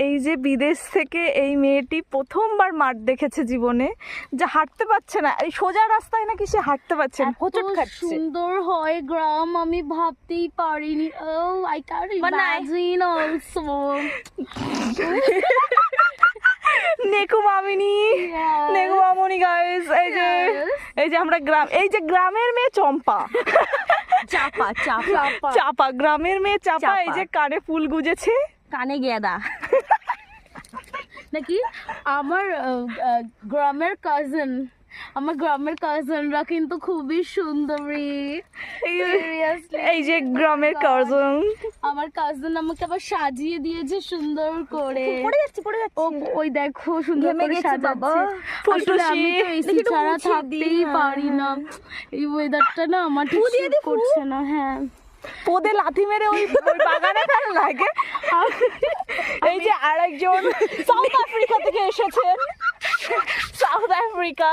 এই যে বিদেশ থেকে এই মেয়েটি প্রথমবার মাঠ দেখেছে জীবনে, যে হাঁটতে পারছে না, এই সোজা রাস্তায় নাকি সে হাঁটতে পারছে না, হোঁচট খাচ্ছে। সুন্দর হয় গ্রাম, আমি ভাবতেই পারিনি। I can imagine also. নেকু মামিনি, নেকু মামনি গাইস, এই যে আমরা গ্রাম, এই যে গ্রামের মেয়ে চম্পা, চাপা চাপা চাপা, গ্রামের মেয়ে চাপা, এই যে কানে ফুল গুজেছে, কানে গেদা নাকি। আমার গ্রামের কাজিনরা কিন্তু খুবই সুন্দরী। এই যে গ্রামের কাজিন, আমার কাজিন আমাকে আবার সাজিয়ে দিয়েছে সুন্দর করে। ওই দেখো সুন্দর করে সাজাচ্ছে। আসলে আমি তো এসি ছাড়া থাকতেই পারি না, এই ওয়েদারটা না আমার ঠিক স্যুট করছে না। হ্যাঁ, পোদে লাথি মেরে ওই বাগানে ফেল লাগে। এই যে আরেকজন সাউথ আফ্রিকা থেকে এসেছেন, সাউথ আফ্রিকা।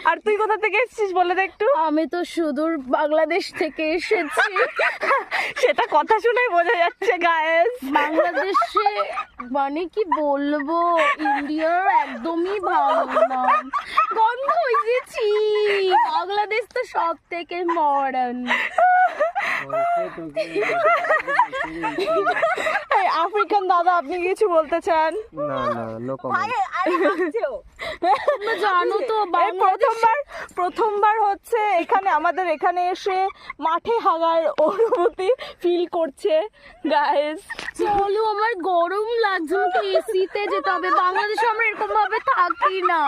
আর তুই কোথা থেকে এসেছিস বলে দে একটু। আমি তো সুদূর বাংলাদেশ থেকে এসেছি। সেটা কথা শুনেই বোঝা যাচ্ছে গায়েস। বাংলাদেশে মানে কি বলবো, ইন্ডিয়ার একদমই ভালো না, গন্ধ হয়েছি। বাংলাদেশ তো সব থেকে মডার্ন। আফ্রিকান দাদা, আপনি কিছু বলতে চান? না না, নো কমেন্ট। জানো তো প্রথমবার হচ্ছে এখানে আমাদের এখানে এসে মাঠে হাগার অনুভূতি ফিল করছে গাইস। চলো, আমার গরম লাগছে, আমাকে এসিতে যেতে হবে। বাংলাদেশে আমরা এরকম ভাবে থাকি না।